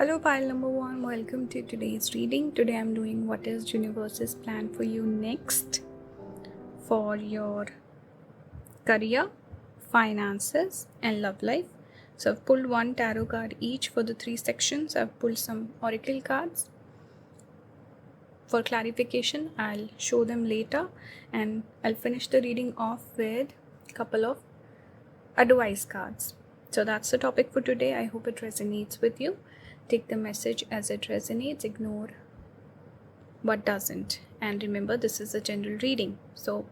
Hello, pile number one. Welcome to today's reading. Today I'm doing what is universe's plan for you next for your career, finances, and love life. So I've pulled one tarot card each for the three sections. I've pulled some oracle cards. For clarification, I'll show them later, and I'll finish the reading off with a couple of advice cards. So that's the topic for today. I hope it resonates with you. Take the message as it resonates, ignore what doesn't. And remember, this is a general reading. So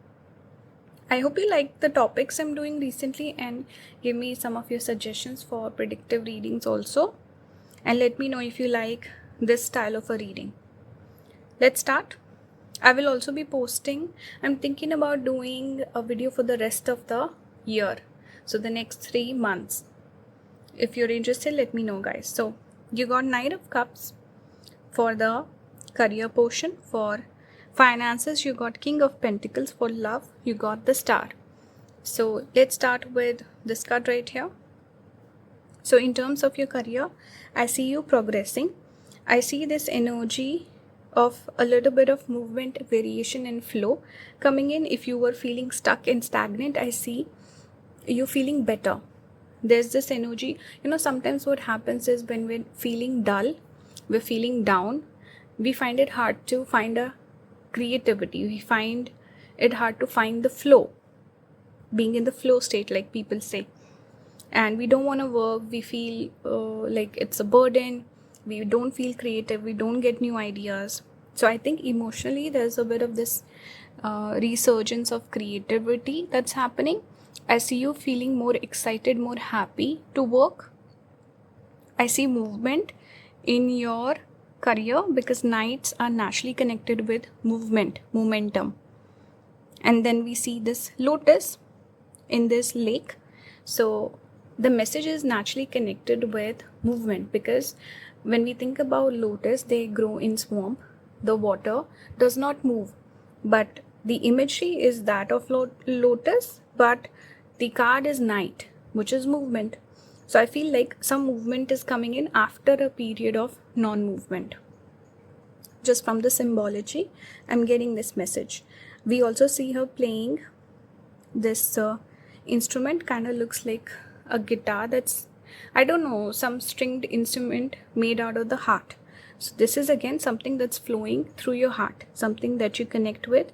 I hope you like the topics I'm doing recently and give me some of your suggestions for predictive readings also. And let me know if you like this style of a reading. Let's start. I will also be posting. I'm thinking about doing a video for the rest of the year. So the next 3 months. If you're interested, let me know, guys. So you got Knight of Cups for the career portion. For finances, you got King of Pentacles. For love, you got the Star. So let's start with this card right here. So in terms of your career, I see you progressing. I see this energy of a little bit of movement, variation, and flow coming in. If you were feeling stuck and stagnant, I see you feeling better. There's this energy, sometimes what happens is when we're feeling dull, we're feeling down, we find it hard to find a creativity. We find it hard to find the flow, being in the flow state, like people say. And we don't want to work. We feel like it's a burden. We don't feel creative. We don't get new ideas. So I think emotionally there's a bit of this resurgence of creativity that's happening. I see you feeling more excited, more happy to work. I see movement in your career because Knights are naturally connected with momentum. And then we see this lotus in this lake. So the message is naturally connected with movement because when we think about lotus, they grow in swamp. The water does not move. But the imagery is that of lotus, but the card is Knight, which is movement. So I feel like some movement is coming in after a period of non-movement. Just from the symbology, I'm getting this message. We also see her playing this instrument, kind of looks like a guitar that's, I don't know, some stringed instrument made out of the heart. So this is again something that's flowing through your heart, something that you connect with.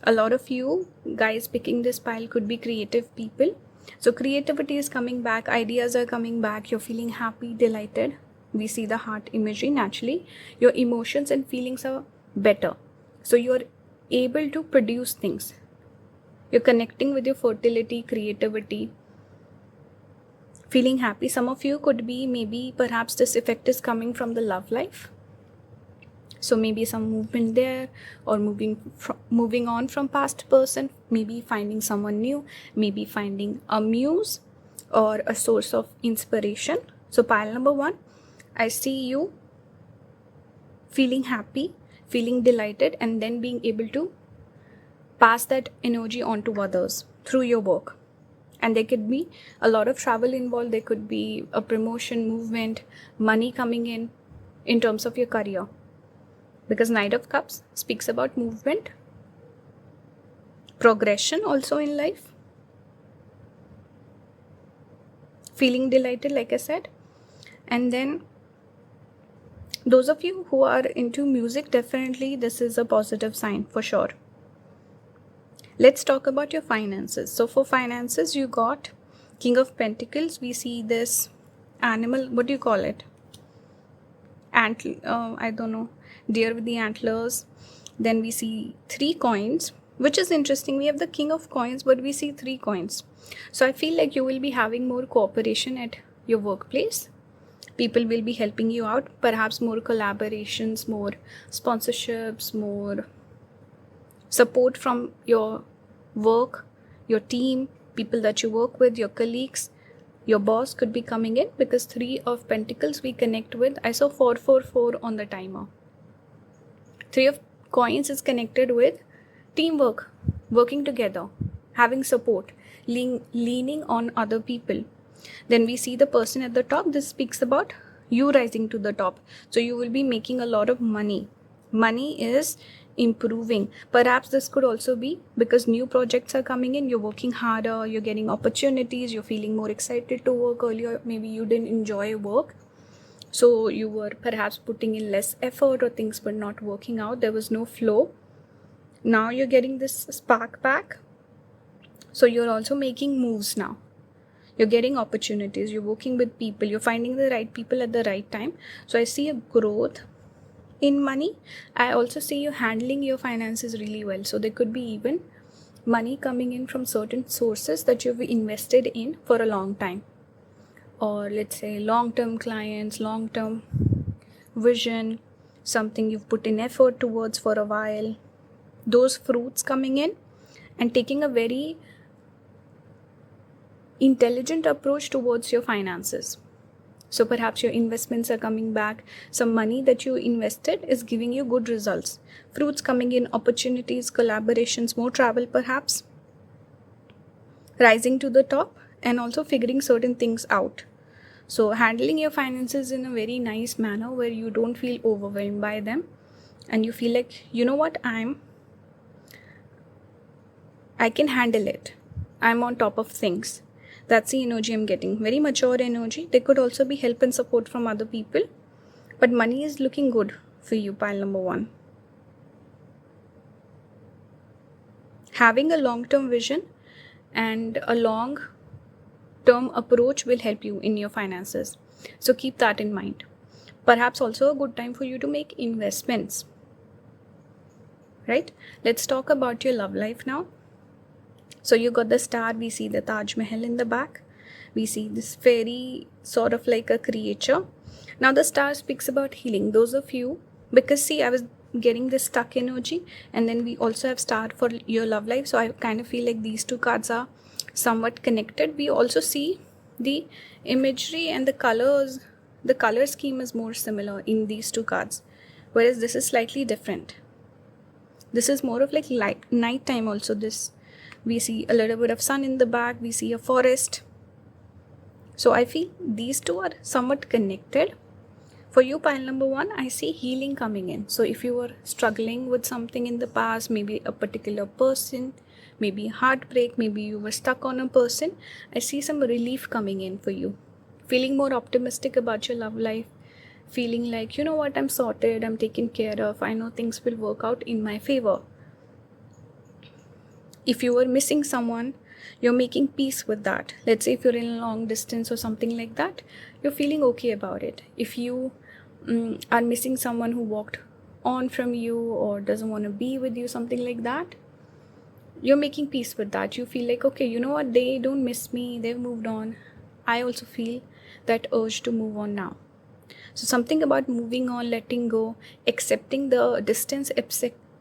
A lot of you guys picking this pile could be creative people. So creativity is coming back, ideas are coming back, you're feeling happy, delighted. We see the heart imagery naturally. Your emotions and feelings are better. So you're able to produce things. You're connecting with your fertility, creativity, feeling happy. Some of you could be, maybe perhaps this effect is coming from the love life. So maybe some movement there, or moving on from past person, maybe finding someone new, maybe finding a muse or a source of inspiration. So pile number one, I see you feeling happy, feeling delighted, and then being able to pass that energy on to others through your work. And there could be a lot of travel involved. There could be a promotion, movement, money coming in terms of your career. Because Knight of Cups speaks about movement, progression also in life, feeling delighted, like I said. And then those of you who are into music, definitely this is a positive sign for sure. Let's talk about your finances. So for finances, you got King of Pentacles. We see this animal, what do you call it? I don't know. Deer with the antlers. Then we see 3 coins, which is interesting. We have the King of Coins, but we see 3 coins. So I feel like you will be having more cooperation at your workplace. People will be helping you out. Perhaps more collaborations, more sponsorships, more support from your work, your team, people that you work with, your colleagues. Your boss could be coming in because 3 of Pentacles we connect with. I saw 444 on the timer. 3 of Coins is connected with teamwork, working together, having support, leaning on other people. Then we see the person at the top. This speaks about you rising to the top. So you will be making a lot of money. Money is improving. Perhaps this could also be because new projects are coming in, you're working harder, you're getting opportunities, you're feeling more excited to work. Earlier maybe you didn't enjoy work, so you were perhaps putting in less effort, or things were not working out, there was no flow. Now you're getting this spark back, so you're also making moves now. You're getting opportunities, you're working with people, you're finding the right people at the right time. So I see a growth in money. I also see you handling your finances really well. So there could be even money coming in from certain sources that you've invested in for a long time, or let's say long-term clients, long-term vision, something you've put in effort towards for a while. Those fruits coming in and taking a very intelligent approach towards your finances. So perhaps your investments are coming back. Some money that you invested is giving you good results. Fruits coming in, opportunities, collaborations, more travel perhaps. Rising to the top and also figuring certain things out. So handling your finances in a very nice manner where you don't feel overwhelmed by them. And you feel like, you know what, I can handle it. I'm on top of things. That's the energy I'm getting. Very mature energy. There could also be help and support from other people. But money is looking good for you, pile number 1. Having a long-term vision and a long-term approach will help you in your finances. So keep that in mind. Perhaps also a good time for you to make investments. Right? Let's talk about your love life now. So you got the star, we see the Taj Mahal in the back. We see this fairy sort of like a creature. Now the star speaks about healing. Those of you, because see, I was getting this stuck energy, and then we also have star for your love life. So I kind of feel like these two cards are somewhat connected. We also see the imagery and the colors. The color scheme is more similar in these two cards, whereas this is slightly different. This is more of like light night time also. This we see a little bit of sun in the back, we see a forest. So I feel these two are somewhat connected. For you, pile number 1, I see healing coming in. So if you were struggling with something in the past, maybe a particular person, maybe heartbreak, maybe you were stuck on a person, I see some relief coming in for you. Feeling more optimistic about your love life. Feeling like, you know what, I'm sorted, I'm taken care of, I know things will work out in my favor. If you were missing someone, you're making peace with that. Let's say if you're in a long distance or something like that, you're feeling okay about it. If you are missing someone who walked on from you or doesn't want to be with you, something like that, you're making peace with that. You feel like, okay, you know what, they don't miss me, they've moved on. I also feel that urge to move on now. So something about moving on, letting go, accepting the distance,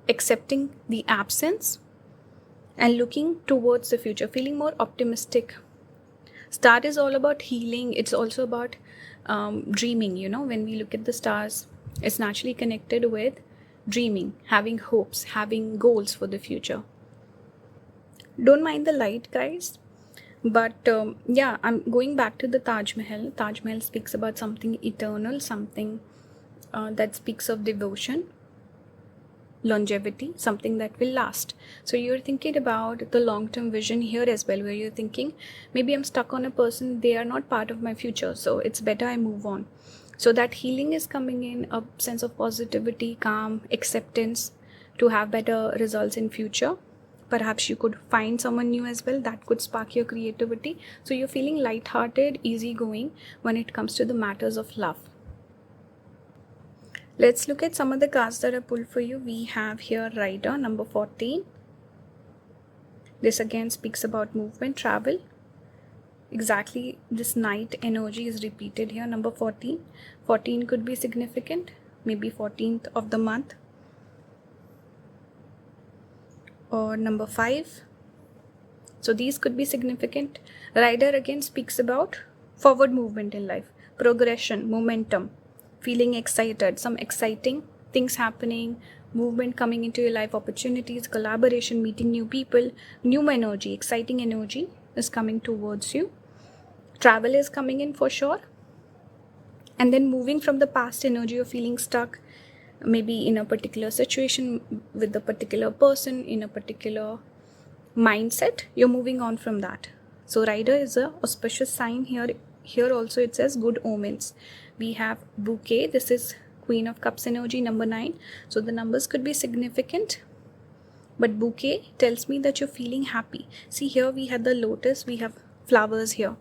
accepting the absence, and looking towards the future, feeling more optimistic. Star is all about healing. It's also about dreaming. You know, when we look at the stars, it's naturally connected with dreaming, having hopes, having goals for the future. Don't mind the light, guys. But yeah, I'm going back to the Taj Mahal. Taj Mahal speaks about something eternal, something that speaks of devotion, longevity, something that will last. So you're thinking about the long-term vision here as well, where you're thinking, maybe I'm stuck on a person, they are not part of my future, so it's better I move on. So that healing is coming in, a sense of positivity, calm, acceptance to have better results in future. Perhaps you could find someone new as well that could spark your creativity. So you're feeling light-hearted, easygoing when it comes to the matters of love. Let's look at some of the cards that are pulled for you. We have here Rider, number 14. This again speaks about movement, travel. Exactly this night energy is repeated here, number 14. 14 could be significant, maybe 14th of the month. Or number 5. So these could be significant. Rider again speaks about forward movement in life, progression, momentum. Feeling excited, some exciting things happening, movement coming into your life, opportunities, collaboration, meeting new people, new energy, exciting energy is coming towards you. Travel is coming in for sure. And then moving from the past energy of feeling stuck, maybe in a particular situation with a particular person, in a particular mindset, you're moving on from that. So rider is a auspicious sign here. Here also it says good omens. We have bouquet. This is Queen of Cups energy, number 9. So the numbers could be significant, but bouquet tells me that you're feeling happy. See, here we had the lotus, we have flowers here.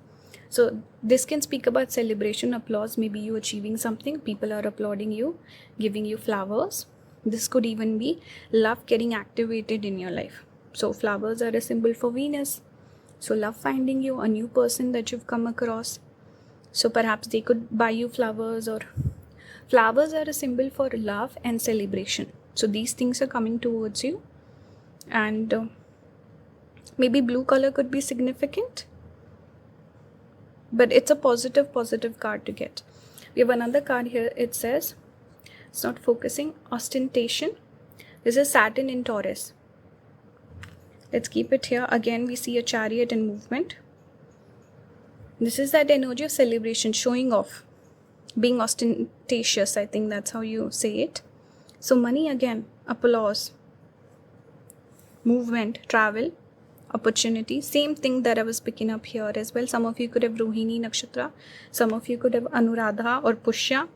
So this can speak about celebration, applause. Maybe you achieving something, people are applauding you, giving you flowers. This could even be love getting activated in your life. So flowers are a symbol for Venus. So love finding you, a new person that you've come across. So perhaps they could buy you flowers, or flowers are a symbol for love and celebration. So these things are coming towards you. And maybe blue color could be significant, but it's a positive card to get. We have another card here. It says, it's not focusing, ostentation. This is Saturn in Taurus. Let's keep it here. Again, we see a chariot in movement. This is that energy of celebration, showing off, being ostentatious. I think that's how you say it. So money again, applause, movement, travel, opportunity. Same thing that I was picking up here as well. Some of you could have Rohini Nakshatra. Some of you could have Anuradha or Pushya.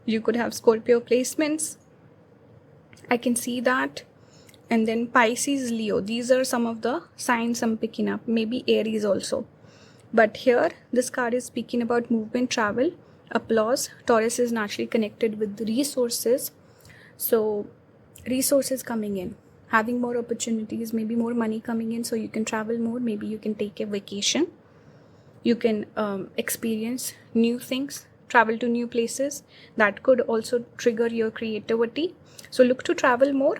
You could have Scorpio placements. I can see that. And then Pisces, Leo. These are some of the signs I'm picking up. Maybe Aries also. But here, this card is speaking about movement, travel, applause. Taurus is naturally connected with resources. So, resources coming in. Having more opportunities, maybe more money coming in so you can travel more. Maybe you can take a vacation. You can experience new things, travel to new places. That could also trigger your creativity. So look to travel more.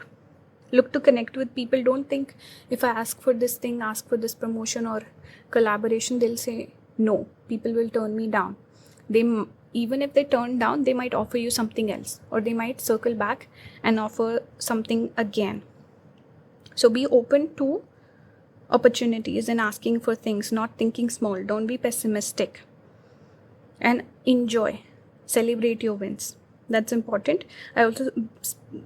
Look to connect with people. Don't think if I ask for this thing, ask for this promotion or collaboration, they'll say no. People will turn me down. Even if they turn down, they might offer you something else, or they might circle back and offer something again. So be open to opportunities and asking for things, not thinking small. Don't be pessimistic. And enjoy. Celebrate your wins. That's important. I also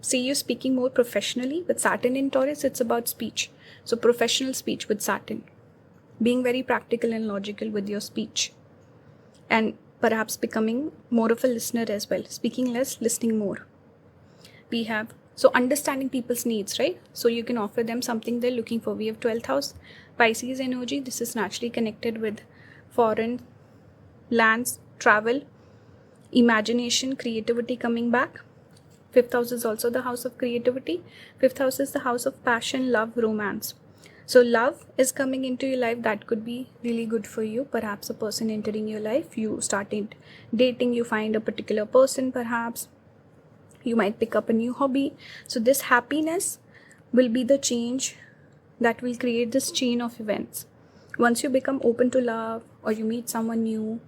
see you speaking more professionally. With Saturn in Taurus, it's about speech. So professional speech with Saturn. Being very practical and logical with your speech. And perhaps becoming more of a listener as well. Speaking less, listening more. We have, so understanding people's needs, right? So you can offer them something they're looking for. We have 12th house, Pisces energy. This is naturally connected with foreign lands, travel, imagination, creativity coming back. 5th house is also the house of creativity. 5th house is the house of passion, love, romance. So love is coming into your life. That could be really good for you. Perhaps a person entering your life. You started dating. You find a particular person perhaps. You might pick up a new hobby. So this happiness will be the change that will create this chain of events. Once you become open to love, or you meet someone new,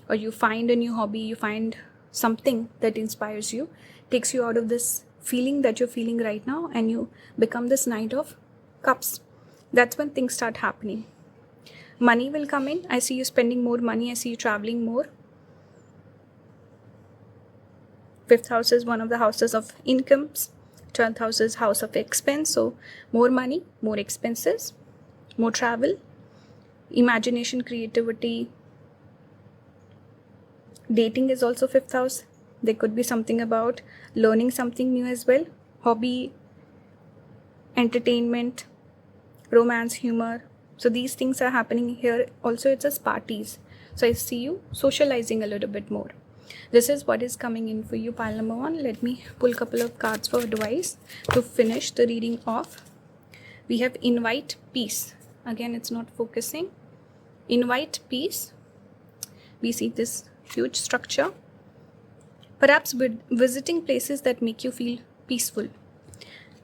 or you find a new hobby, you find something that inspires you, takes you out of this feeling that you're feeling right now, and you become this Knight of Cups. That's when things start happening. Money will come in. I see you spending more money. I see you traveling more. 5th house is one of the houses of incomes. 12th house is house of expense. So more money, more expenses, more travel, imagination, creativity. Dating is also 5th house. There could be something about learning something new as well. Hobby, entertainment, romance, humor. So these things are happening here. Also, it says parties. So I see you socializing a little bit more. This is what is coming in for you, pile number 1. Let me pull a couple of cards for advice to finish the reading off. We have invite peace. Again, it's not focusing. Invite peace. We see this huge structure. Perhaps visiting places that make you feel peaceful.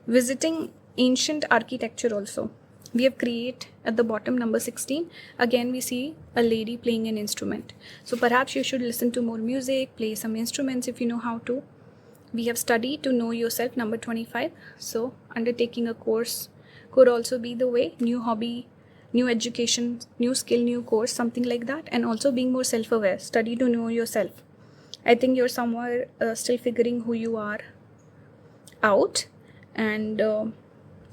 Visiting ancient architecture also. We have create at the bottom, number 16. Again, we see a lady playing an instrument. So perhaps you should listen to more music, play some instruments if you know how to. We have study to know yourself, number 25. So undertaking a course could also be the way. New hobby, new education, new skill, new course, something like that. And also being more self-aware. Study to know yourself. I think you're somewhere still figuring who you are out and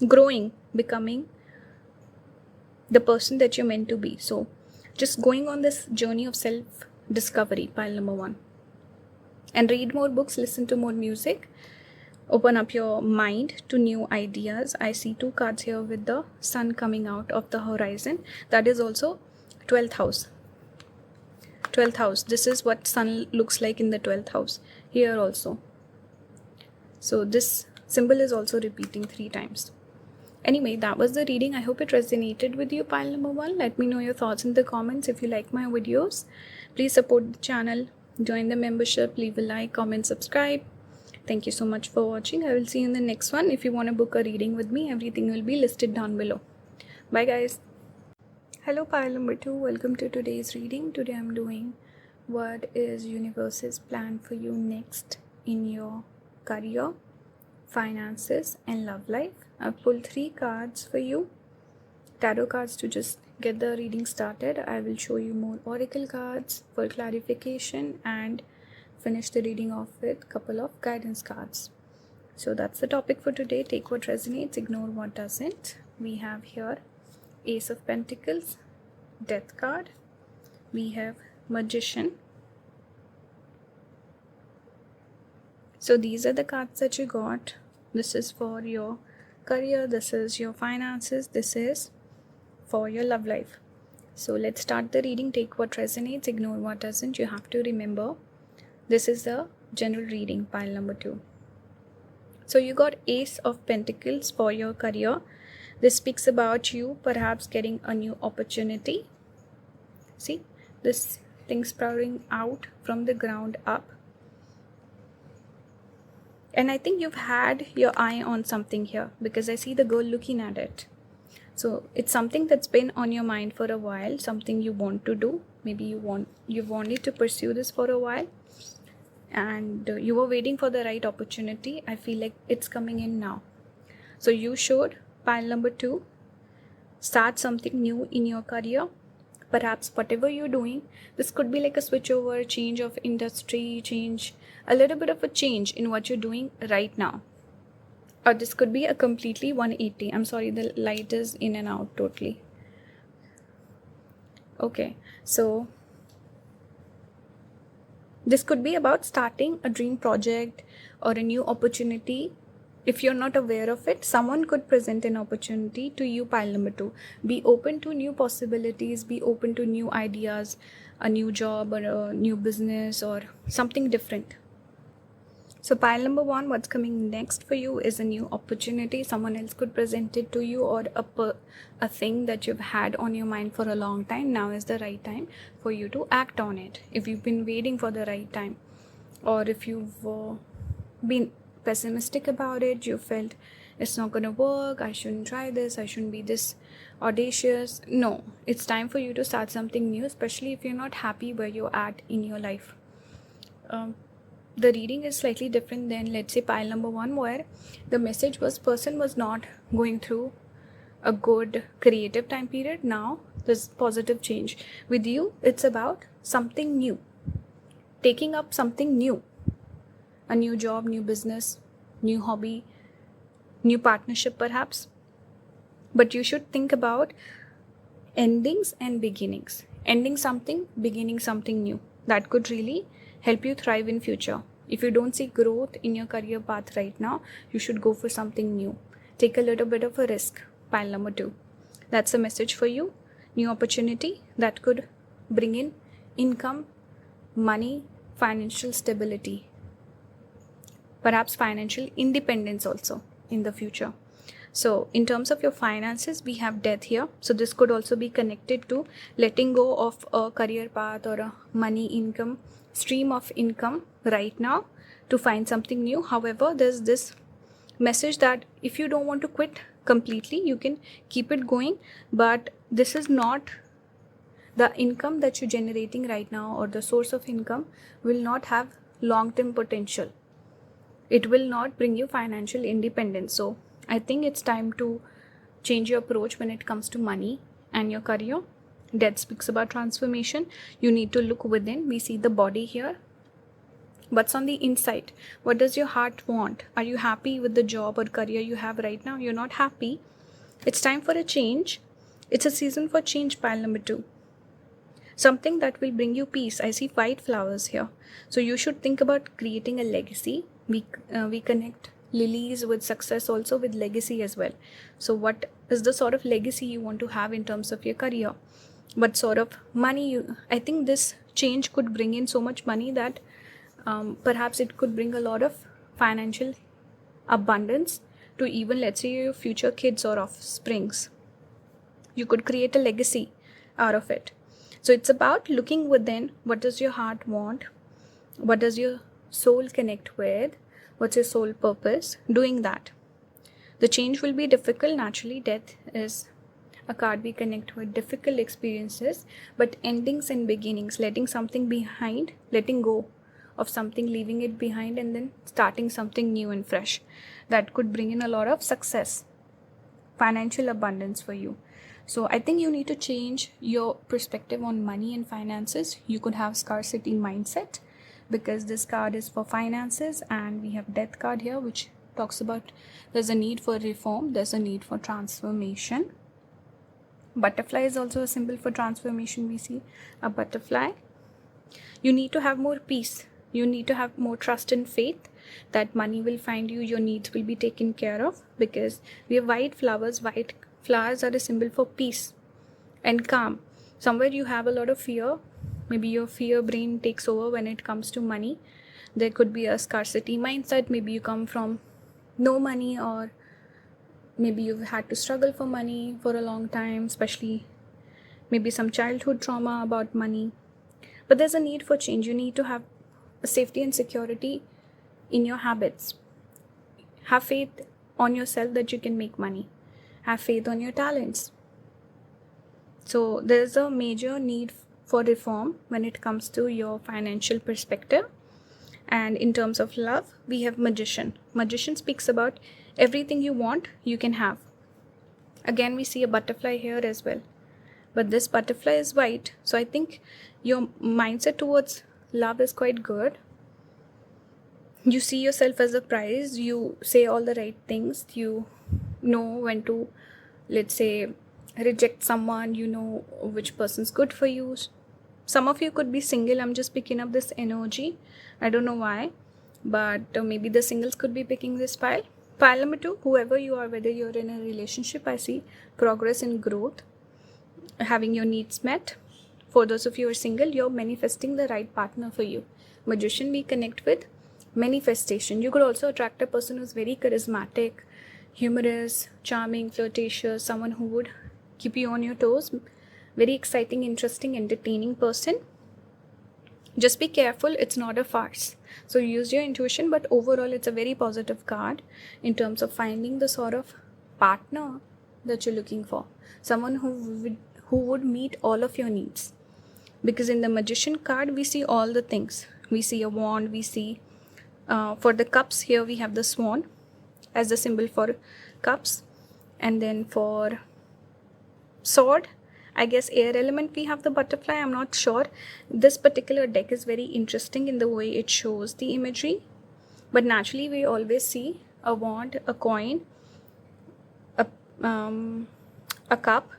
growing, becoming the person that you're meant to be. So just going on this journey of self discovery, pile number 1. And read more books, listen to more music, open up your mind to new ideas. I see 2 cards here with the sun coming out of the horizon. That is also 12th house. 12th house. This is what sun looks like in the 12th house. Here also. So this symbol is also repeating 3 times. Anyway, that was the reading. I hope it resonated with you, pile number 1. Let me know your thoughts in the comments. If you like my videos, please support the channel, join the membership, leave a like, comment, subscribe. Thank you so much for watching. I will see you in the next one. If you want to book a reading with me, everything will be listed down below. Bye guys. Hello pile number 2. Welcome to today's reading. Today I'm doing what is universe's plan for you next in your career, finances and love life. I've pulled 3 cards for you, tarot cards, to just get the reading started. I will show you more oracle cards for clarification and finish the reading off with a couple of guidance cards. So that's the topic for today. Take what resonates, ignore what doesn't. We have here Ace of Pentacles, Death card. We have Magician. So these are the cards that you got. This is for your career, this is your finances, this is for your love life. So let's start the reading. Take what resonates, ignore what doesn't. You have to remember, this is a general reading, pile number 2. So you got Ace of Pentacles for your career. This speaks about you perhaps getting a new opportunity. See, this thing sprouting out from the ground up. And I think you've had your eye on something here, because I see the girl looking at it. So it's something that's been on your mind for a while, something you want to do. Maybe you've wanted to pursue this for a while, and you were waiting for the right opportunity. I feel like it's coming in now. So you should, pile number 2, start something new in your career. Perhaps whatever you're doing, this could be like a switch over, change of industry, a little bit of a change in what you're doing right now. Or this could be a completely 180. I'm sorry, the light is in and out totally. Okay, so this could be about starting a dream project or a new opportunity. If you're not aware of it, someone could present an opportunity to you, pile number 2. Be open to new possibilities, be open to new ideas, a new job or a new business or something different. So pile number 1, what's coming next for you is a new opportunity. Someone else could present it to you, or a thing that you've had on your mind for a long time. Now is the right time for you to act on it. If you've been waiting for the right time, or if you've been pessimistic about it, you felt it's not gonna work, I shouldn't try this, I shouldn't be this audacious. No, it's time for you to start something new, especially if you're not happy where you're at in your life. The reading is slightly different than, let's say, pile number 1, where the message was person was not going through a good creative time period. Now there's positive change. With you, it's about something new, taking up something new, a new job, new business, new hobby, new partnership perhaps. But you should think about endings and beginnings. Ending something, beginning something new. That could really help you thrive in future. If you don't see growth in your career path right now, you should go for something new. Take a little bit of a risk, pile number 2. That's a message for you. New opportunity that could bring in income, money, financial stability, perhaps financial independence also in the future. So in terms of your finances, we have death here. So this could also be connected to letting go of a career path or a money income, stream of income right now to find something new. However, there's this message that if you don't want to quit completely, you can keep it going, but this is not the income that you're generating right now, or the source of income will not have long-term potential. It will not bring you financial independence. So I think it's time to change your approach when it comes to money and your career. Death speaks about transformation. You need to look within. We see the body here. What's on the inside? What does your heart want? Are you happy with the job or career you have right now? You're not happy. It's time for a change. It's a season for change, pile number 2. Something that will bring you peace. I see white flowers here. So you should think about creating a legacy. We connect lilies with success, also with legacy as well. So what is the sort of legacy you want to have in terms of your career? What sort of money I think this change could bring in so much money that perhaps it could bring a lot of financial abundance to even, let's say, your future kids or offsprings. You could create a legacy out of it. So it's about looking within. What does your heart want? What does your soul connect with? What's your soul purpose? Doing that. The change will be difficult. Naturally, death is a card we connect with difficult experiences, but endings and beginnings, letting something behind, letting go of something, leaving it behind, and then starting something new and fresh. That could bring in a lot of success, financial abundance for you. So I think you need to change your perspective on money and finances. You could have scarcity mindset because this card is for finances, and we have death card here, which talks about there's a need for reform, there's a need for transformation. Butterfly is also a symbol for transformation. We see a butterfly. You need to have more peace. You need to have more trust and faith that money will find you, your needs will be taken care of, because we have white flowers. White flowers are a symbol for peace and calm. Somewhere you have a lot of fear. Maybe your fear brain takes over when it comes to money. There could be a scarcity mindset. Maybe you come from no money, or maybe you've had to struggle for money for a long time, especially maybe some childhood trauma about money. But there's a need for change. You need to have a safety and security in your habits. Have faith on yourself that you can make money. Have faith on your talents. So there's a major need for reform when it comes to your financial perspective. And in terms of love, we have Magician. Magician speaks about everything you want, you can have. Again, we see a butterfly here as well. But this butterfly is white. So I think your mindset towards love is quite good. You see yourself as a prize. You say all the right things. You know when to, let's say, reject someone. You know which person's good for you. Some of you could be single. I'm just picking up this energy. I don't know why. But maybe the singles could be picking this pile. Pile number 2, whoever you are, whether you're in a relationship, I see progress and growth. Having your needs met. For those of you who are single, you're manifesting the right partner for you. Magician, we connect with manifestation. You could also attract a person who's very charismatic, humorous, charming, flirtatious, someone who would keep you on your toes. Very exciting, interesting, entertaining person. Just be careful, it's not a farce. So use your intuition, but overall it's a very positive card in terms of finding the sort of partner that you're looking for. Someone who would meet all of your needs. Because in the Magician card, we see all the things. We see a wand, we see for the cups here, we have the swan as the symbol for cups. And then for sword, I guess air element, we have the butterfly. I'm not sure. This particular deck is very interesting in the way it shows the imagery. But naturally, we always see a wand, a coin, a cup,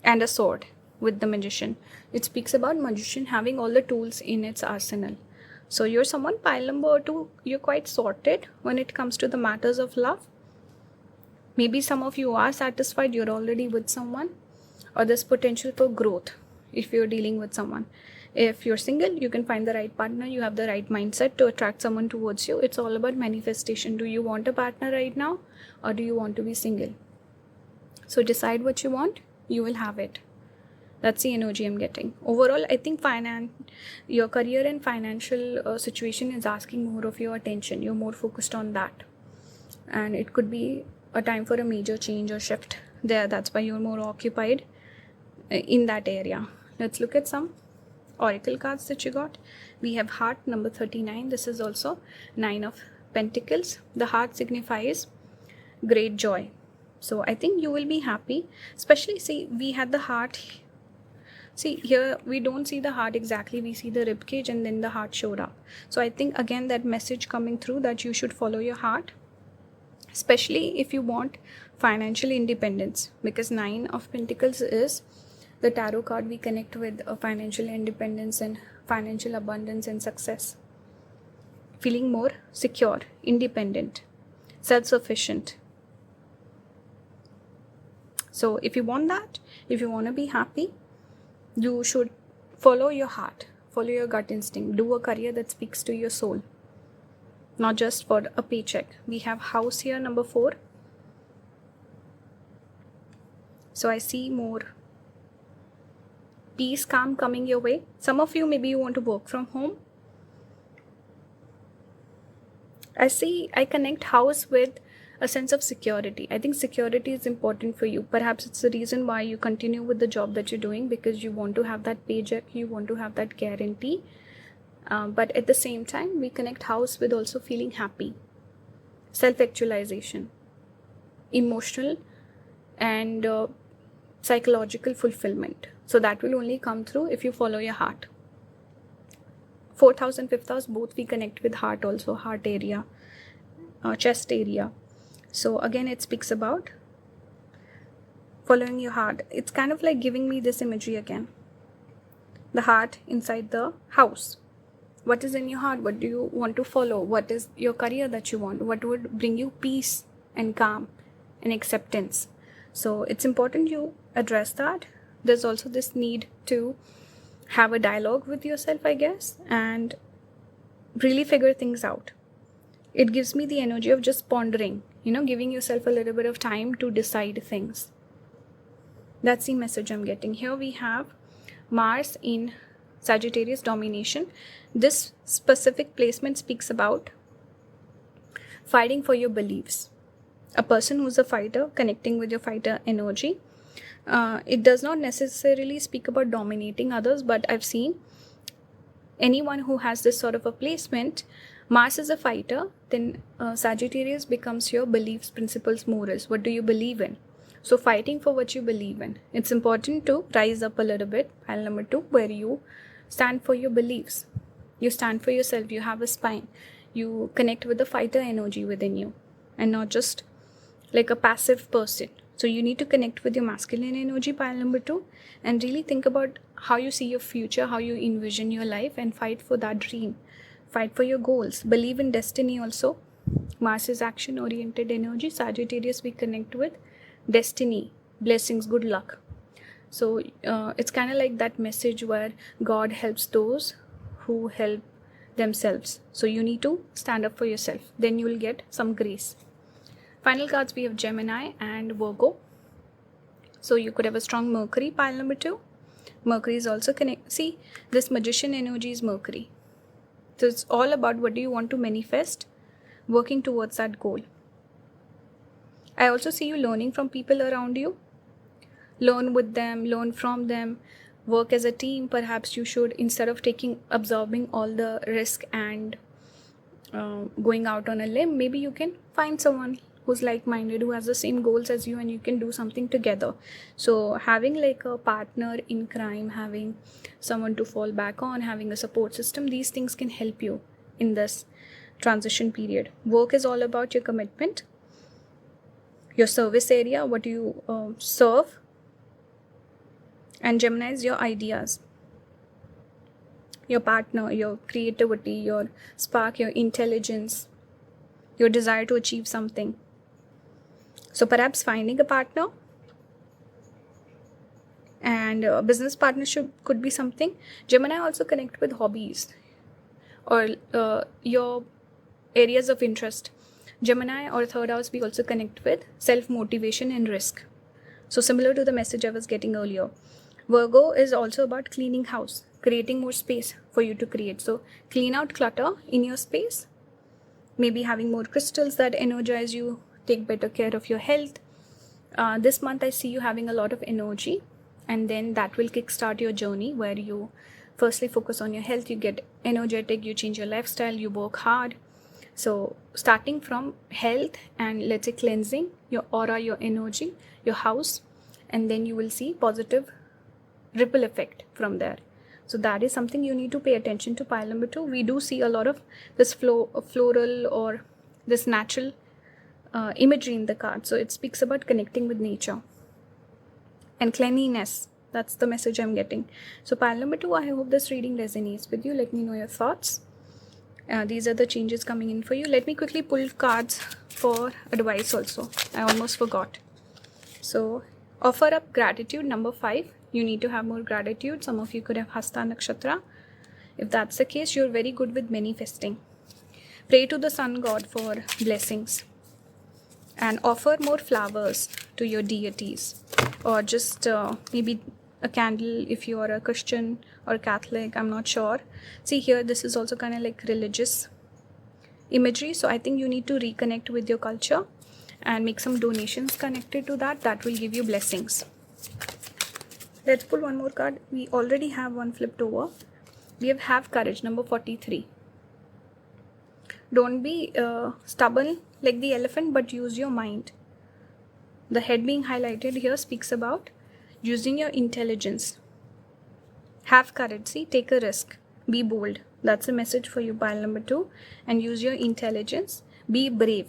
and a sword with the Magician. It speaks about Magician having all the tools in its arsenal. So you're someone, pile number 2, you're quite sorted when it comes to the matters of love. Maybe some of you are satisfied, you're already with someone, or there's potential for growth if you're dealing with someone. If you're single, you can find the right partner. You have the right mindset to attract someone towards you. It's all about manifestation. Do you want a partner right now, or do you want to be single? So decide what you want, you will have it. That's the energy I'm getting. Overall, I think your career and financial situation is asking more of your attention. You're more focused on that. And it could be a time for a major change or shift there. That's why you're more occupied in that area. Let's look at some oracle cards that you got. We have heart number 39. This is also 9 of Pentacles. The heart signifies great joy. So I think you will be happy. Especially, see, we had the heart See, here we don't see the heart exactly, we see the rib cage and then the heart showed up. So I think again that message coming through that you should follow your heart, especially if you want financial independence, because 9 of Pentacles is the tarot card we connect with financial independence and financial abundance and success. Feeling more secure, independent, self-sufficient. So if you want that, if you want to be happy, you should follow your heart, follow your gut instinct, do a career that speaks to your soul, not just for a paycheck. We have house here, number 4. So I see more peace, calm coming your way. Some of you, maybe you want to work from home. I connect house with a sense of security. I think security is important for you. Perhaps it's the reason why you continue with the job that you're doing, because you want to have that paycheck, you want to have that guarantee. But at the same time, we connect house with also feeling happy, self-actualization, emotional and psychological fulfillment. So that will only come through if you follow your heart. 4th house and 5th house, both we connect with heart also, heart area, chest area. So again, it speaks about following your heart. It's kind of like giving me this imagery again. The heart inside the house. What is in your heart? What do you want to follow? What is your career that you want? What would bring you peace and calm and acceptance? So it's important you address that. There's also this need to have a dialogue with yourself, I guess, and really figure things out. It gives me the energy of just pondering, giving yourself a little bit of time to decide things. That's the message I'm getting. Here we have Mars in Sagittarius, domination. This specific placement speaks about fighting for your beliefs. A person who's a fighter, connecting with your fighter energy. It does not necessarily speak about dominating others, but I've seen anyone who has this sort of a placement, Mars is a fighter, then Sagittarius becomes your beliefs, principles, morals. What do you believe in? So fighting for what you believe in. It's important to rise up a little bit, pile number 2, where you stand for your beliefs. You stand for yourself, you have a spine. You connect with the fighter energy within you and not just like a passive person. So you need to connect with your masculine energy, pile number 2, and really think about how you see your future, how you envision your life, and fight for that dream. Fight for your goals. Believe in destiny also. Mars is action-oriented energy. Sagittarius we connect with destiny, blessings, good luck. So it's kind of like that message where God helps those who help themselves. So you need to stand up for yourself. Then you will get some grace. Final cards, we have Gemini and Virgo. So you could have a strong Mercury, pile number 2. Mercury is also connect. See, this magician energy is Mercury. So it's all about what do you want to manifest, working towards that goal. I also see you learning from people around you. Learn with them, learn from them, work as a team. Perhaps you should, instead of absorbing all the risk and going out on a limb, maybe you can find someone who's like-minded, who has the same goals as you, and you can do something together. So having like a partner in crime, having someone to fall back on, having a support system, these things can help you in this transition period. Work is all about your commitment, your service area, what you serve, and Gemini is your ideas, your partner, your creativity, your spark, your intelligence, your desire to achieve something. So perhaps finding a partner, and a business partnership could be something. Gemini also connect with hobbies or your areas of interest. Gemini or 3rd house we also connect with self-motivation and risk. So similar to the message I was getting earlier. Virgo is also about cleaning house, creating more space for you to create. So clean out clutter in your space. Maybe having more crystals that energize you, take better care of your health. This month I see you having a lot of energy, and then that will kickstart your journey where you firstly focus on your health, you get energetic, you change your lifestyle, you work hard. So starting from health and let's say cleansing your aura, your energy, your house, and then you will see positive ripple effect from there. So that is something you need to pay attention to. Pile number 2, we do see a lot of this floral or this natural imagery in the card. So it speaks about connecting with nature and cleanliness. That's the message I'm getting. So pile number 2, I hope this reading resonates with you. Let me know your thoughts. These are the changes coming in for you. Let me quickly pull cards for advice also. I almost forgot. So offer up gratitude, number 5. You need to have more gratitude. Some of you could have Hasta Nakshatra. If that's the case, you're very good with manifesting. Pray to the sun god for blessings. And offer more flowers to your deities. Or just maybe a candle if you are a Christian or Catholic. I'm not sure. See here, this is also kind of like religious imagery. So I think you need to reconnect with your culture and make some donations connected to that. That will give you blessings. Let's pull one more card. We already have one flipped over. We have courage, number 43. Don't be stubborn like the elephant, but use your mind. The head being highlighted here speaks about using your intelligence. Have courage. See, take a risk. Be bold. That's a message for you, pile number 2. And use your intelligence. Be brave.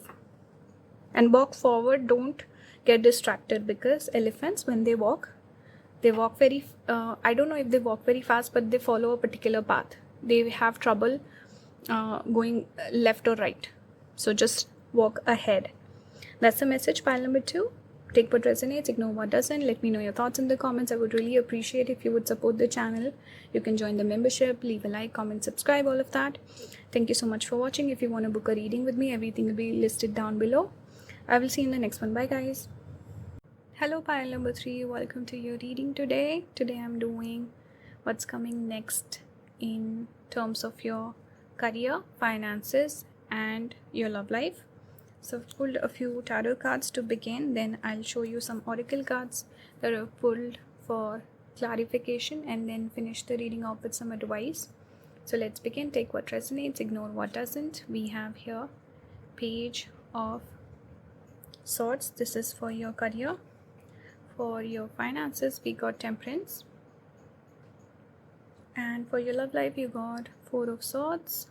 And walk forward. Don't get distracted, because elephants, when they walk very, I don't know if they walk very fast, but they follow a particular path. They have trouble going left or right. So just walk ahead. That's the message, pile number 2. Take what resonates, ignore what doesn't. Let me know your thoughts in the comments. I would really appreciate if you would support the channel. You can join the membership, leave a like, comment, subscribe, all of that. Thank you so much for watching. If you want to book a reading with me, everything will be listed down below. I will see you in the next one. Bye guys. Hello pile number 3, welcome to your reading today. Today I'm doing what's coming next in terms of your career, finances, and your love life. So I've pulled a few tarot cards to begin, then I'll show you some oracle cards that are pulled for clarification, and then finish the reading off with some advice. So let's begin. Take what resonates, ignore what doesn't. We have here Page of Swords. This is for your career. For your finances, we got Temperance. And for your love life, you got Four of Swords,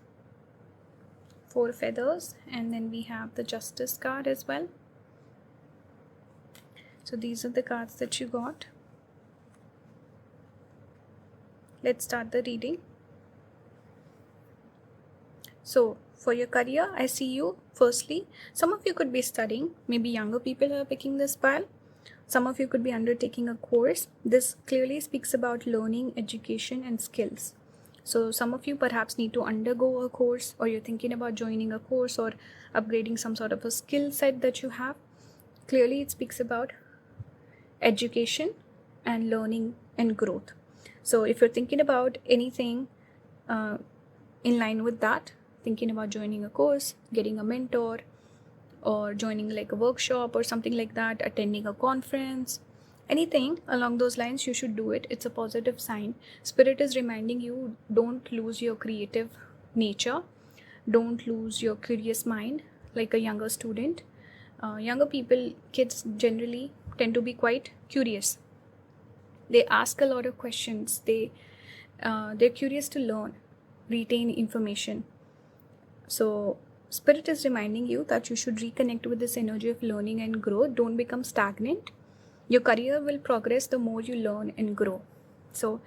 4 feathers, and then we have the Justice card as well. So these are the cards that you got. Let's start the reading. So for your career, I see you, firstly, some of you could be studying. Maybe younger people are picking this pile. Some of you could be undertaking a course. This clearly speaks about learning, education, and skills. So some of you perhaps need to undergo a course, or you're thinking about joining a course or upgrading some sort of a skill set that you have. Clearly it speaks about education and learning and growth. So if you're thinking about anything in line with that, thinking about joining a course, getting a mentor, or joining like a workshop or something like that, attending a conference, anything along those lines, you should do it. It's a positive sign. Spirit is reminding you, don't lose your creative nature. Don't lose your curious mind like a younger student. Younger people, kids generally tend to be quite curious. They ask a lot of questions. They're curious to learn, retain information. So Spirit is reminding you that you should reconnect with this energy of learning and growth. Don't become stagnant. Your career will progress the more you learn and grow. So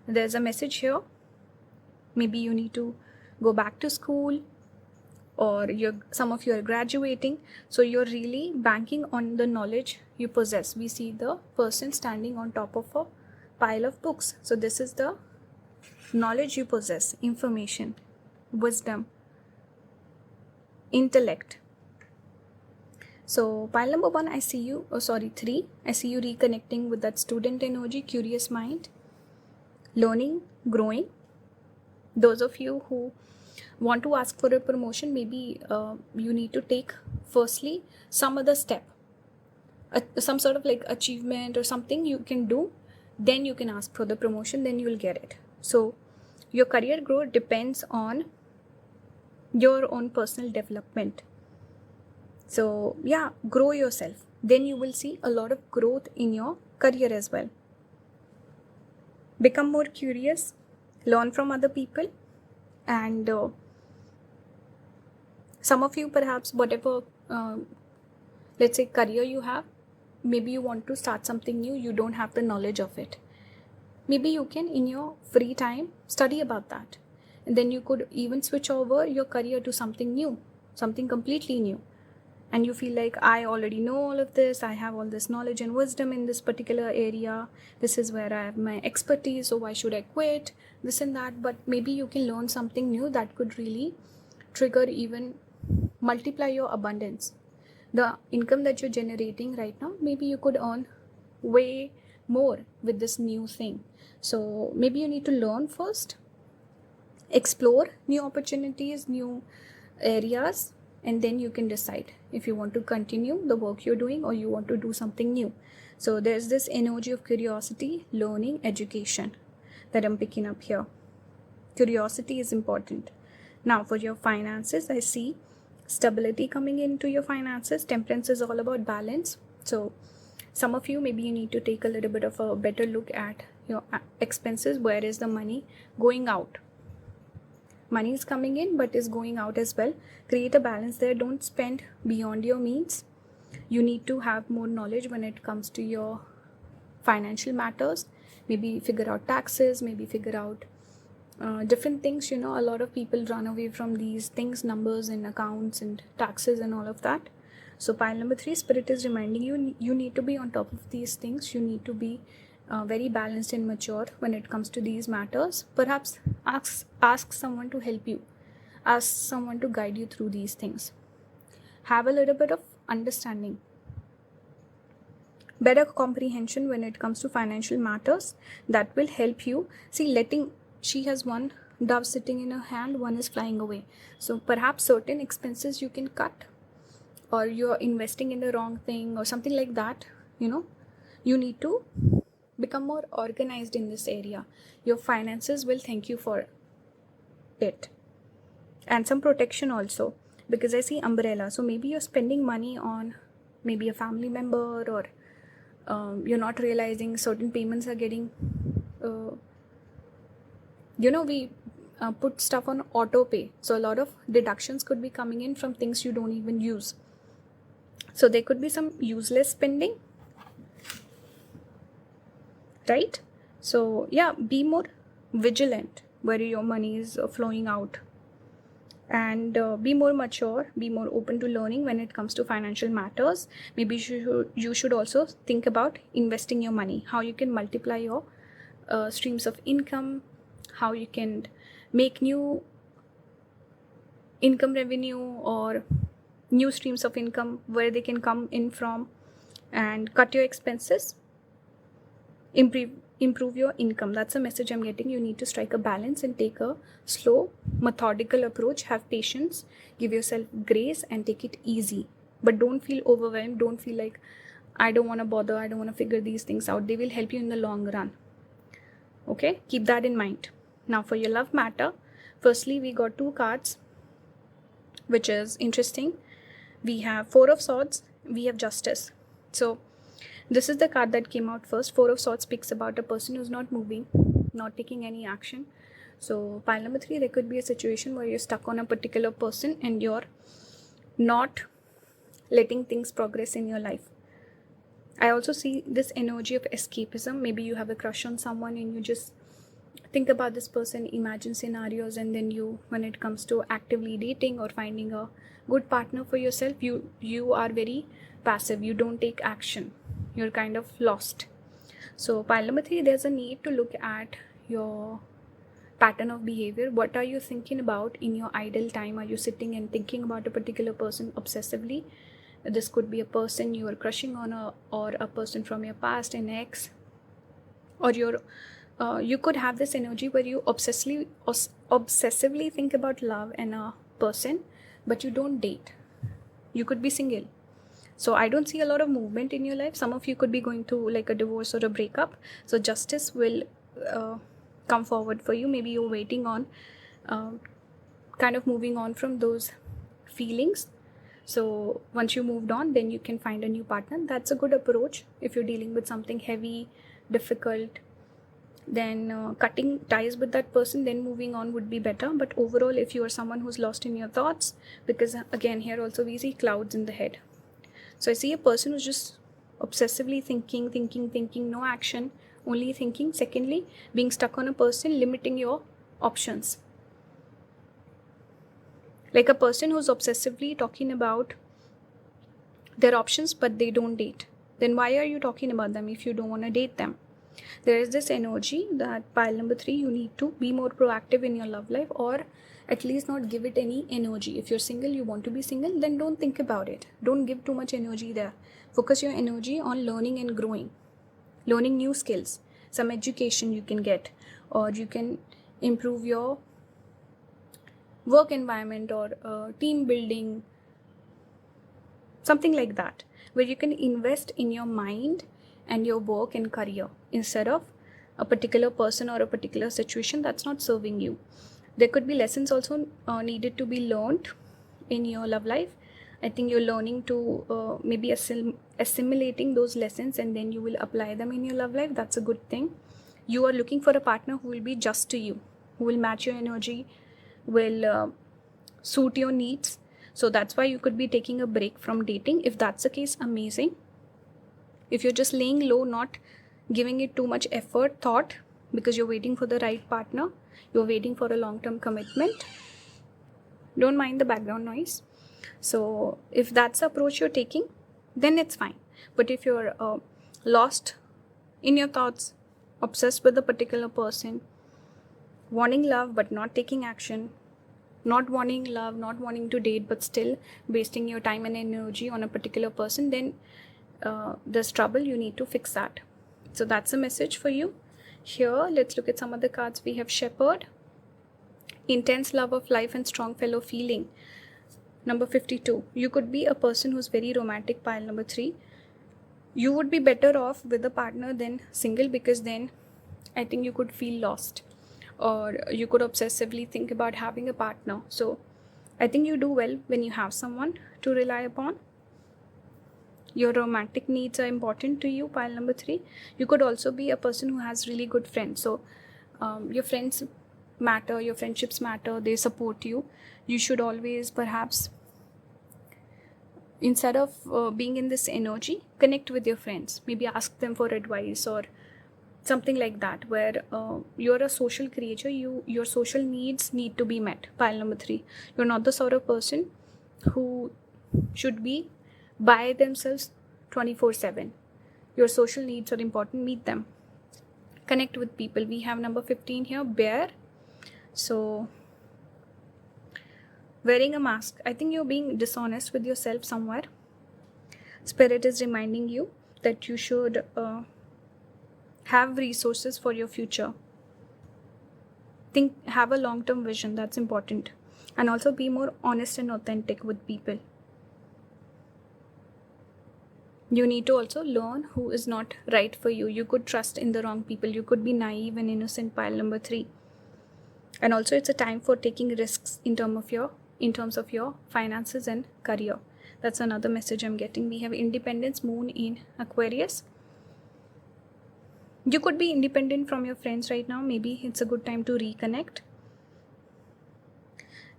there's a message here. Maybe you need to go back to school, or some of you are graduating. So you're really banking on the knowledge you possess. We see the person standing on top of a pile of books. So this is the knowledge you possess, information, wisdom, intellect. So pile number 1, I see you, 3, I see you reconnecting with that student energy, curious mind, learning, growing. Those of you who want to ask for a promotion, maybe you need to take firstly some other step, some sort of like achievement or something you can do, then you can ask for the promotion, then you will get it. So your career growth depends on your own personal development. So yeah, grow yourself. Then you will see a lot of growth in your career as well. become more curious, learn from other people, and some of you, perhaps whatever let's say career you have, maybe you want to start something new, you don't have the knowledge of it. Maybe you can, in your free time, study about that, and then you could even switch over your career to something new, something completely new. And you feel like, I already know all of this, I have all this knowledge and wisdom in this particular area, this is where I have my expertise, so why should I quit, this and that. But maybe you can learn something new that could really trigger, even multiply your abundance. The income that you're generating right now, maybe you could earn way more with this new thing. So maybe you need to learn first, explore new opportunities, new areas, and then you can decide if you want to continue the work you're doing or you want to do something new. So there's this energy of curiosity, learning, education that I'm picking up here. Curiosity is important. Now for your finances, I see stability coming into your finances. Temperance is all about balance. So some of you, maybe you need to take a little bit of a better look at your expenses. Where is the money going out? Money is coming in but is going out as well. Create a balance there. Don't spend beyond your means. You need to have more knowledge when it comes to your financial matters. Maybe figure out taxes, maybe figure out different things. A lot of people run away from these things, numbers and accounts and taxes and all of that. So pile number 3, Spirit is reminding you, you need to be on top of these things. You need to be very balanced and mature when it comes to these matters. Perhaps ask someone to help you. Ask someone to guide you through these things. Have a little bit of understanding, better comprehension when it comes to financial matters. That will help you. See, she has one dove sitting in her hand, one is flying away. So perhaps certain expenses you can cut, or you're investing in the wrong thing or something like that. You need to become more organized in this area. Your finances will thank you for it. And some protection also, because I see umbrella. So maybe you're spending money on maybe a family member, or you're not realizing certain payments are getting we put stuff on auto pay, so a lot of deductions could be coming in from things you don't even use. So there could be some useless spending, right? So yeah, be more vigilant where your money is flowing out, and be more mature, be more open to learning when it comes to financial matters. Maybe you should also think about investing your money, how you can multiply your streams of income, how you can make new income revenue or new streams of income where they can come in from, and cut your expenses, improve your income. That's a message I'm getting. You need to strike a balance and take a slow, methodical approach. Have patience, give yourself grace, and take it easy. But don't feel overwhelmed. Don't feel like, I don't want to bother, I don't want to figure these things out. They will help you in the long run. Okay, keep that in mind. Now for your love matter, firstly we got 2 cards, which is interesting. We have 4 of Swords, we have Justice. So this is the card that came out first. 4 of Swords speaks about a person who's not moving, not taking any action. So pile number 3, there could be a situation where you're stuck on a particular person and you're not letting things progress in your life. I also see this energy of escapism. Maybe you have a crush on someone and you just think about this person, imagine scenarios, and then when it comes to actively dating or finding a good partner for yourself, you are very passive. You don't take action. You're kind of lost. So pile number 3, there's a need to look at your pattern of behavior. What are you thinking about in your idle time? Are you sitting and thinking about a particular person obsessively? This could be a person you are crushing on, or a person from your past, an ex, or you could have this energy where you obsessively think about love and a person, but you don't date. You could be single. So I don't see a lot of movement in your life. Some of you could be going through like a divorce or a breakup. So Justice will come forward for you. Maybe you're waiting on kind of moving on from those feelings. So once you moved on, then you can find a new partner. That's a good approach if you're dealing with something heavy, difficult, then cutting ties with that person, then moving on would be better. But overall, if you are someone who's lost in your thoughts, because again here also we see clouds in the head, so I see a person who's just obsessively thinking, no action, only thinking. Secondly, being stuck on a person, limiting your options. Like a person who's obsessively talking about their options but they don't date. Then why are you talking about them if you don't want to date them? There is this energy that pile number 3, you need to be more proactive in your love life, or at least not give it any energy. If you're single, you want to be single, then don't think about it. Don't give too much energy there. Focus your energy on learning and growing, learning new skills, some education you can get, or you can improve your work environment or team building, something like that, where you can invest in your mind and your work and career instead of a particular person or a particular situation that's not serving you. There could be lessons also needed to be learned in your love life. I think you're learning to maybe assimilating those lessons, and then you will apply them in your love life. That's a good thing. You are looking for a partner who will be just to you, who will match your energy, will suit your needs. So that's why you could be taking a break from dating. If that's the case, amazing. If you're just laying low, not giving it too much effort, thought, because you're waiting for the right partner, you're waiting for a long-term commitment, don't mind the background noise. So if that's the approach you're taking, then it's fine. But if you're lost in your thoughts, obsessed with a particular person, wanting love but not taking action, not wanting love, not wanting to date, but still wasting your time and energy on a particular person, then there's trouble. You need to fix that. So that's a message for you. Here, let's look at some other cards. We have Shepherd, intense love of life and strong fellow feeling. Number 52. You could be a person who's very romantic, pile number 3. You would be better off with a partner than single, because then I think you could feel lost, or you could obsessively think about having a partner. So I think you do well when you have someone to rely upon. Your romantic needs are important to you, pile number 3. You could also be a person who has really good friends. So your friends matter, your friendships matter, they support you. You should always, perhaps, instead of being in this energy, connect with your friends. Maybe ask them for advice or something like that, where you're a social creature. Your social needs need to be met, pile number 3. You're not the sort of person who should be by themselves 24/7. Your social needs are important. Meet them, connect with people. We have number 15 here, Bear. So wearing a mask, I think you're being dishonest with yourself somewhere. Spirit is reminding you that you should have resources for your future. Have a long-term vision. That's important. And also be more honest and authentic with people. You need to also learn who is not right for you. You could trust in the wrong people. You could be naive and innocent, pile number 3. And also it's a time for taking risks in terms of your finances and career. That's another message I'm getting. We have Independence, Moon in Aquarius. You could be independent from your friends right now. Maybe it's a good time to reconnect.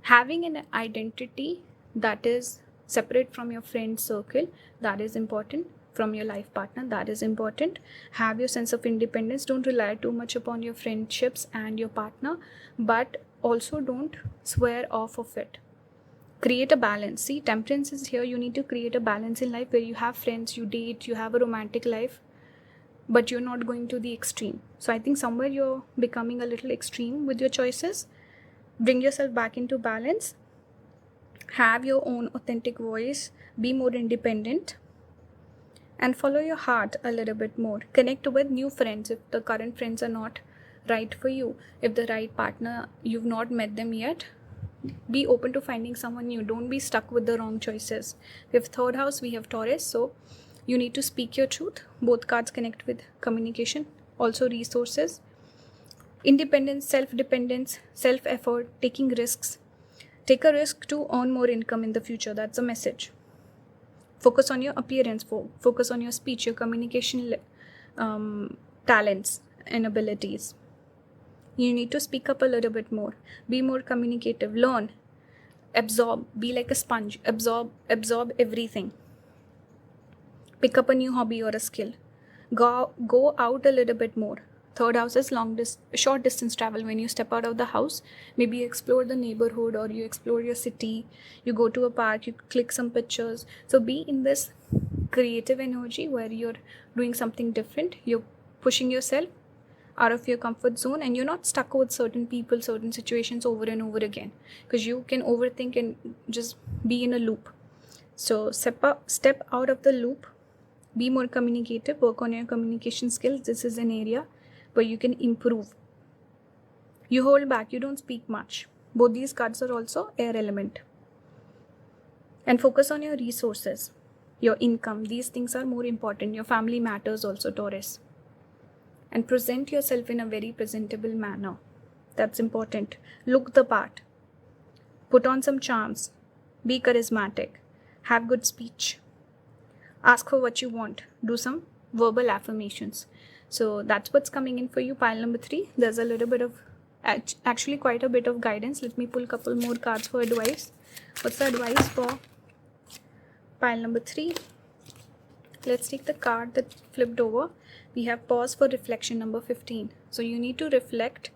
Having an identity that is separate from your friend circle, that is important. From your life partner, that is important. Have your sense of independence. Don't rely too much upon your friendships and your partner, but also don't swear off of it. Create a balance. See, Temperance is here. You need to create a balance in life where you have friends, you date, you have a romantic life, but you're not going to the extreme. So I think somewhere you're becoming a little extreme with your choices. Bring yourself back into balance. Have your own authentic voice. Be more independent. And follow your heart a little bit more. Connect with new friends if the current friends are not right for you. If the right partner, you've not met them yet, be open to finding someone new. Don't be stuck with the wrong choices. We have third house, we have Taurus. So you need to speak your truth. Both cards connect with communication. Also resources. Independence, self-dependence, self-effort, taking risks. Take a risk to earn more income in the future. That's a message. Focus on your appearance. Focus on your speech, your communication talents, and abilities. You need to speak up a little bit more. Be more communicative. Learn. Absorb. Be like a sponge. Absorb everything. Pick up a new hobby or a skill. Go out a little bit more. Third house is short distance travel. When you step out of the house, maybe you explore the neighborhood or you explore your city. You go to a park, you click some pictures. So be in this creative energy where you're doing something different. You're pushing yourself out of your comfort zone and you're not stuck with certain people, certain situations over and over again, because you can overthink and just be in a loop. So step out of the loop. Be more communicative. Work on your communication skills. This is an area where you can improve. You hold back. You don't speak much. Both these cards are also air element. And focus on your resources, your income. These things are more important. Your family matters also, Taurus. And present yourself in a very presentable manner. That's important. Look the part. Put on some charms. Be charismatic. Have good speech. Ask for what you want. Do some verbal affirmations. So that's what's coming in for you, pile number 3. There's a little bit of, actually quite a bit of guidance. Let me pull a couple more cards for advice. What's the advice for pile number 3? Let's take the card that flipped over. We have pause for reflection, number 15. So you need to reflect.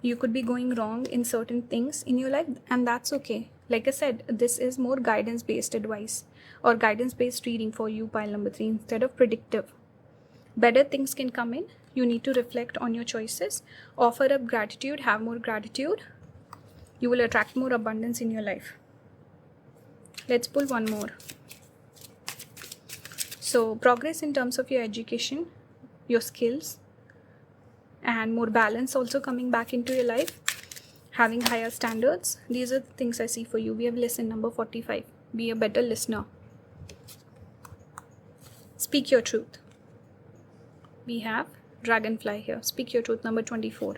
You could be going wrong in certain things in your life, and that's okay. Like I said, this is more guidance based advice or guidance based reading for you, pile number 3, instead of predictive. Better things can come in. You need to reflect on your choices. Offer up gratitude. Have more gratitude. You will attract more abundance in your life. Let's pull one more. So progress in terms of your education, your skills, and more balance also coming back into your life. Having higher standards. These are the things I see for you. We have lesson number 45. Be a better listener. Speak your truth. We have dragonfly here. Speak your truth, number 24.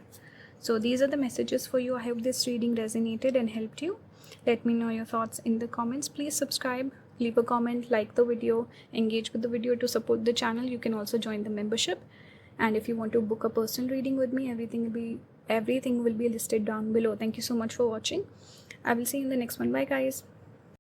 So these are the messages for you. I hope this reading resonated and helped you. Let me know your thoughts in the comments. Please subscribe, leave a comment, like the video, engage with the video to support the channel. You can also join the membership. And if you want to book a personal reading with me, everything will be listed down below. Thank you so much for watching. I will see you in the next one. Bye guys.